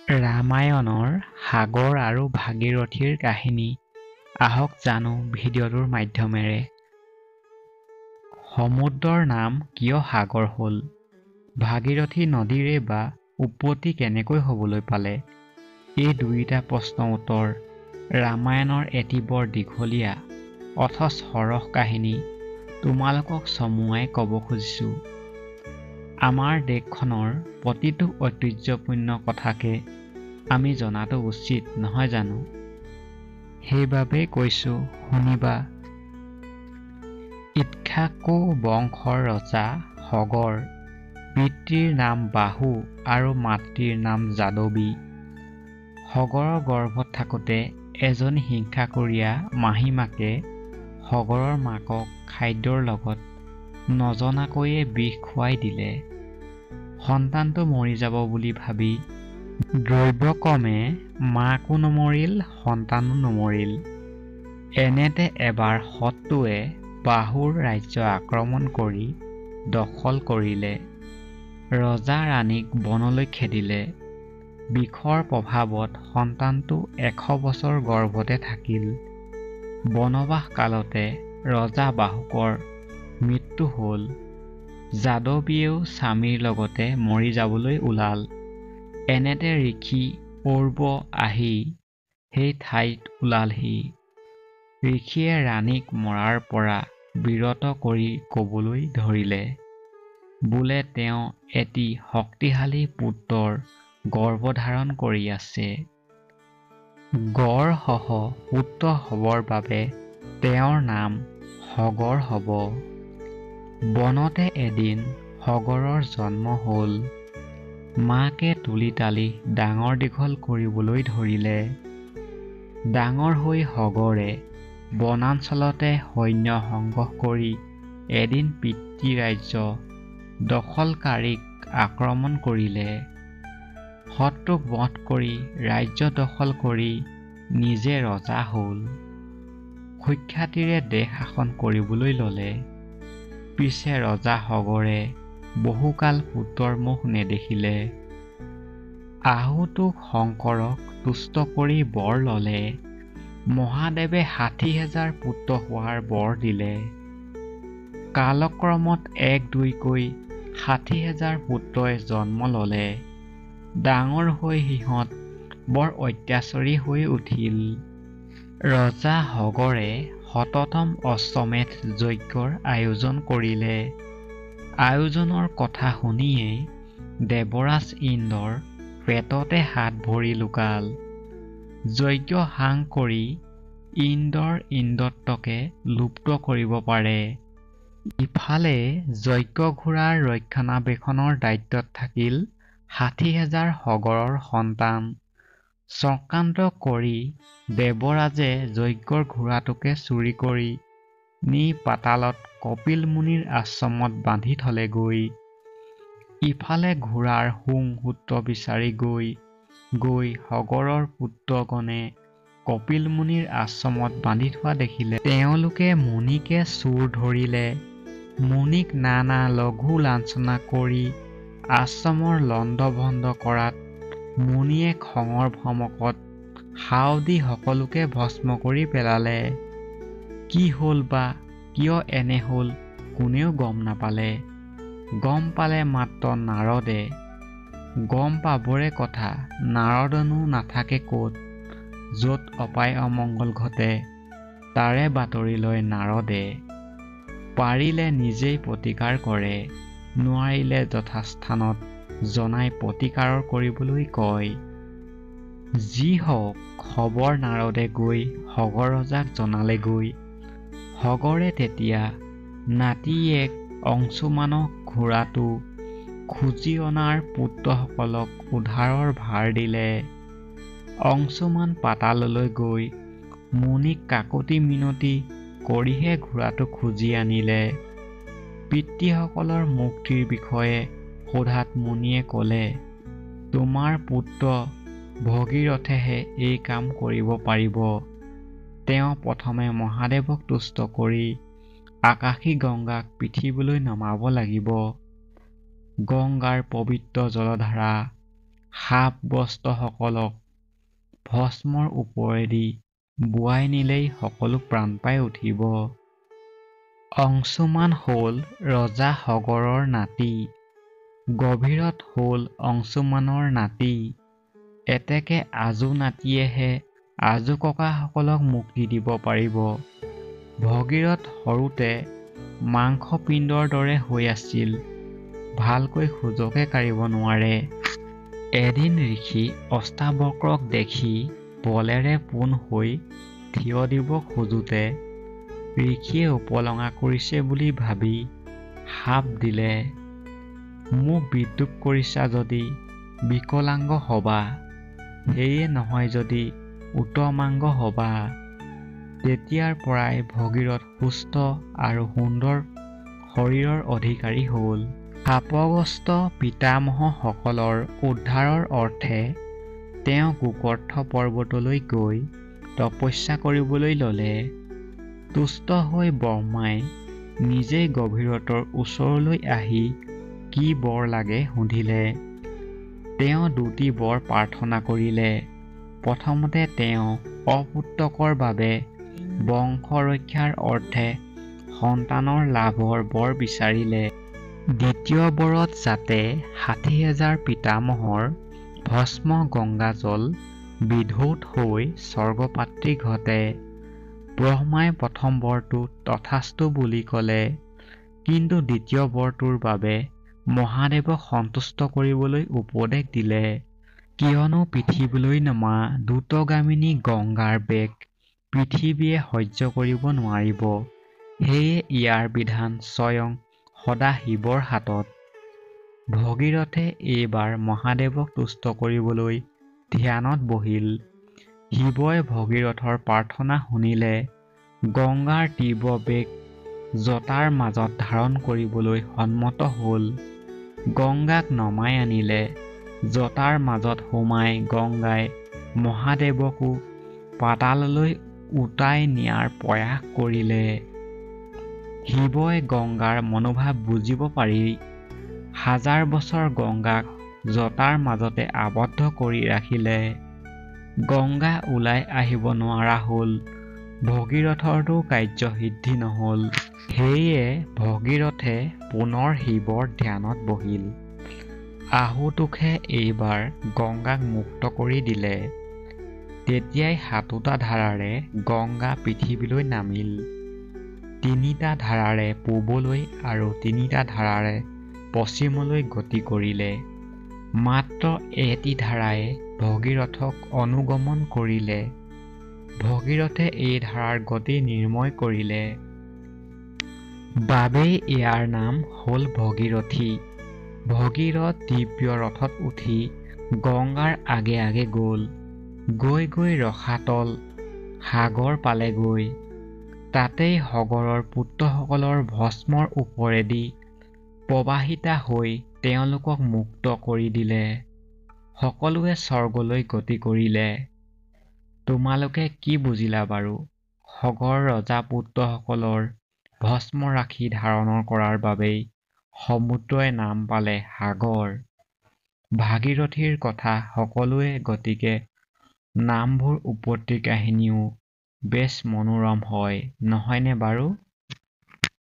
ৰামায়ণৰ সাগৰ আৰু ভাগীৰথীৰ কাহিনী আহক জানো ভিডিঅ'টোৰ মাধ্যমেৰে। সমুদ্ৰৰ নাম কিয় সাগৰ হ'ল? ভাগীৰথী নদীৰে বা উৎপত্তি কেনেকৈ হ'বলৈ পালে? এই দুয়োটা প্ৰশ্নৰ উত্তৰ ৰামায়ণৰ এটি বৰ দীঘলীয়া অথচ সৰস কাহিনী তোমালোকক চমুৱাই ক'ব খুজিছোঁ। আমাৰ দেশখনৰ প্ৰতিটো ঐতিহ্যপূৰ্ণ কথাকে আমি জনাটো উচিত নহয় জানো? সেইবাবেই কৈছোঁ শুনিবা। ইক্ষ্বাকু বংশৰ ৰজা সগৰ, পিতৃৰ নাম বাহু আৰু মাতৃৰ নাম যাদৱী। সগৰৰ গৰ্ভত থাকোঁতে এজনী হিংসাকুৰীয়া মাহীমাকে সগৰৰ মাকক খাদ্যৰ লগত নজনাকৈয়ে বিষ খুৱাই দিলে। সন্তানটো মৰি যাব বুলি ভাবি দৈৱক্ৰমে মাকো নমৰিল, সন্তানো নমৰিল। এনেতে এবাৰ শত্ৰুৱে বাহুৰ ৰাজ্য আক্ৰমণ কৰি দখল কৰিলে। ৰজা ৰাণীক বনলৈ খেদিলে। বিষৰ প্ৰভাৱত সন্তানটো 100 বছৰ গৰ্ভতে থাকিল। বনবাস কালতে ৰজা বাহুকৰ মৃত্যু হ'ল। যাদৱীয়েও স্বামীৰ লগতে মৰি যাবলৈ ওলাল। এনেতে ঋষি পূৰ্ব আহি সেই ঠাইত ওলালহি। ঋষিয়ে ৰাণীক মৰাৰ পৰা বিৰত কৰি ক'বলৈ ধৰিলে, বোলে তেওঁ এটি শক্তিশালী পুত্ৰৰ গৰ্ভধাৰণ কৰি আছে। গড়সহ পুত্ৰ হ'বৰ বাবে তেওঁৰ নাম সগৰ হ'ব। বনতে এদিন সগৰৰ জন্ম হ'ল। মাকে তুলি তালি ডাঙৰ দীঘল কৰিবলৈ ধৰিলে। ডাঙৰ হৈ সগৰে বনাঞ্চলতে সৈন্য সংগ্ৰহ কৰি এদিন পিতৃ ৰাজ্য দখলকাৰীক আক্ৰমণ কৰিলে। শত্ৰুক বধ কৰি ৰাজ্য দখল কৰি নিজে ৰজা হ'ল। সুখ্যাতিৰে দেশ শাসন কৰিবলৈ ল'লে। পিছে ৰজা সগৰে বহুকাল পুত্ৰৰ মুখ নেদেখিলে। আহুতোষ শংকৰক তুষ্ট কৰি বৰ ল'লে। মহাদেৱে 60,000 পুত্ৰ হোৱাৰ বৰ দিলে। কালক্ৰমত 1-2কৈ 60,000 পুত্ৰই জন্ম ল'লে। ডাঙৰ হৈ সিহঁত বৰ অত্যাচাৰী হৈ উঠিল। ৰজা সগৰে শততম অশ্বমেধ যজ্ঞৰ আয়োজন কৰিলে। আয়োজনৰ কথা শুনিয়েই দেৱৰাজ ইন্দ্ৰৰ পেটতে হাত ভৰি লুকাল। যজ্ঞ সাং কৰি ইন্দ্ৰৰ ইন্দ্ৰত্বকে লুপ্ত কৰিব পাৰে। ইফালে যজ্ঞ ঘোঁৰাৰ ৰক্ষণাবেক্ষণৰ দায়িত্বত থাকিল 60,000 সগৰৰ সন্তান। চক্ৰান্ত কৰি দেৱৰাজে যজ্ঞৰ ঘোঁৰাটোকে চুৰি কৰি নি পাতালত কপিল মুনিৰ আশ্ৰমত বান্ধি থলেগৈ। ইফালে ঘোঁৰাৰ শুং সূত্ৰ বিচাৰি গৈ সগৰৰ পুত্ৰগণে কপিল মুনিৰ আশ্ৰমত বান্ধি থোৱা দেখিলে। তেওঁলোকে মুনিকে চোৰ ধৰিলে। মুনিক নানা লঘু লাঞ্ছনা কৰি আশ্ৰমৰ লণ্ডভণ্ড কৰাত মুনিয়ে খঙৰ ভমকত শাও দি সকলোকে ভস্ম কৰি পেলালে। কি হ'ল বা কিয় এনে হ'ল কোনেও গম নাপালে। গম পালে মাত্ৰ নাৰদে। গম পাবৰে কথা, নাৰদনো নাথাকে ক'ত। য'ত অপায় অমংগল ঘটে তাৰে বাতৰি লয় নাৰদে। পাৰিলে নিজেই প্ৰতিকাৰ কৰে, নোৱাৰিলে যথাস্থানত জনাই প্ৰতিকাৰৰ কৰিবলৈ কয়। যি হওক খবৰ নাৰদে গৈ সগৰ ৰজাক জনালেগৈ। সগৰে তেতিয়া নাতিয়েক অংশুমানক ঘোঁৰাটো খুজি অনাৰ পুত্ৰসকলক উদ্ধাৰৰ ভাৰ দিলে। অংশুমান পাতাললৈ গৈ মুনিক কাকূতি মিনতি কৰিহে ঘোঁৰাটো খুজি আনিলে। পিতৃসকলৰ মুক্তিৰ বিষয়ে সোধাত মুনিয়ে ক'লে, তোমাৰ পুত্ৰ ভগীৰথেহে এই কাম কৰিব পাৰিব। তেওঁ প্ৰথমে মহাদেৱক তুষ্ট কৰি আকাশী গংগাক পৃথিৱীলৈ নমাব লাগিব। গংগাৰ পবিত্ৰ জলধাৰা শাপগ্ৰস্তসকলক ভস্মৰ ওপৰেদি বোৱাই নিলেই সকলো প্ৰাণ পাই উঠিব। অংশুমান হ'ল ৰজা সগৰৰ নাতি, গভীৰত হ'ল অংশুমানৰ নাতি। এতেকে আজু নাতিয়েহে আজু ককাসকলক মুক্তি দিব পাৰিব। ভগীৰথ সৰুতে মাংসপিণ্ডৰ দৰে হৈ আছিল, ভালকৈ খোজকে কাঢ়িব নোৱাৰে। এদিন ঋষি অষ্টাবক্ৰক দেখি বলেৰে পোন হৈ থিয় দিব খোজোতে ঋষিয়ে উপলঙা কৰিছে বুলি ভাবি শাপ দিলে, মোক বিদ্ৰূপ কৰিছা যদি বিকলাংগ হবা, সেয়ে নহয় যদি উত্তমাংগ হবা। তেতিয়াৰ পৰাই ভগীৰথ সুস্থ আৰু সুন্দৰ শৰীৰৰ অধিকাৰী হ'ল। শাপগ্ৰস্ত পিতামহসকলৰ উদ্ধাৰৰ অৰ্থে তেওঁ গোকৰ্ধ পৰ্বতলৈ গৈ তপস্যা কৰিবলৈ ল'লে। তুষ্ট হৈ ব্ৰহ্মাই নিজেই গভীৰথৰ ওচৰলৈ আহি কি বৰ লাগে সুধিলে। তেওঁ দুটি বৰ প্ৰাৰ্থনা কৰিলে। প্ৰথমতে তেওঁ অপুত্ৰকৰ বাবে বংশ ৰক্ষাৰ অৰ্থে সন্তানৰ লাভৰ বৰ বিচাৰিলে। দ্বিতীয় বৰত যাতে ৬০,০০০ পিতামহৰ ভস্ম গংগাজল বিধৌত হৈ স্বৰ্গপ্ৰাপ্তি ঘটে। ব্ৰহ্মাই প্ৰথম বৰটোত তথাস্তু বুলি ক'লে, কিন্তু দ্বিতীয় বৰটোৰ বাবে মহাদেৱক সন্তুষ্ট কৰিবলৈ উপদেশ দিলে। কিয়নো পৃথিৱীলৈ নমা দ্ৰুতগামিনী গংগাৰ বেগ পৃথিৱীয়ে সহ্য কৰিব নোৱাৰিব। সেয়ে ইয়াৰ বিধান স্বয়ং সদাশিৱৰ হাতত। ভগীৰথে এইবাৰ মহাদেৱক তুষ্ট কৰিবলৈ ধ্যানত বহিল। শিৱই ভগীৰথৰ প্ৰাৰ্থনা শুনিলে। গংগাৰ তীব্ৰ বেগ জটাৰ মাজত ধাৰণ কৰিবলৈ সন্মত হ'ল। গংগাক নমাই আনিলে। জটাৰ মাজত সোমাই গংগাই মহাদেৱকো পাতাললৈ উটাই নিয়াৰ প্ৰয়াস কৰিলে। শিৱই গংগাৰ মনোভাৱ বুজিব পাৰি ১০০০ বছৰ গংগাক জটাৰ মাজতে আবদ্ধ কৰি ৰাখিলে। গংগা ওলাই আহিব নোৱাৰা হ'ল। ভগীৰথৰতো কাৰ্যসিদ্ধি নহ'ল। সেয়ে ভগীৰথে পুনৰ শিৱৰ ধ্যানত বহিল। আহুতোষে এইবাৰ গংগাক মুক্ত কৰি দিলে। তেতিয়াই ৭টা ধাৰাৰে গংগা পৃথিৱীলৈ নামিল। ৩টা ধাৰাৰে পূবলৈ আৰু ৩টা ধাৰাৰে পশ্চিমলৈ গতি কৰিলে। মাত্ৰ এটি ধাৰাই ভগীৰথক অনুগমন কৰিলে। ভগীৰথে এই ধাৰাৰ গতি নিৰ্ণয় কৰিলে। বাবেই ইয়াৰ নাম হ'ল ভগীৰথী। ভগীৰথ দিব্য ৰথত উঠি গংগাৰ আগে আগে গ'ল। গৈ গৈ ৰসাতল সাগৰ পালেগৈ। তাতেই সগৰৰ পুত্ৰসকলৰ ভস্মৰ ওপৰেদি প্ৰৱাহিতা হৈ তেওঁলোকক মুক্ত কৰি দিলে। সকলোৱে স্বৰ্গলৈ গতি কৰিলে। তোমালোকে কি বুজিলা বাৰু? সগৰ ৰজা পুত্ৰসকলৰ ভস্ম ৰাশি ধাৰণ কৰাৰ বাবেই সমুদ্ৰই নাম পালে সাগৰ। ভাগীৰথীৰ কথা সকলোৱে গতিকে নামবোৰ উৎপত্তি কাহিনীও বেছ মনোৰম হয়, নহয়নে বাৰু?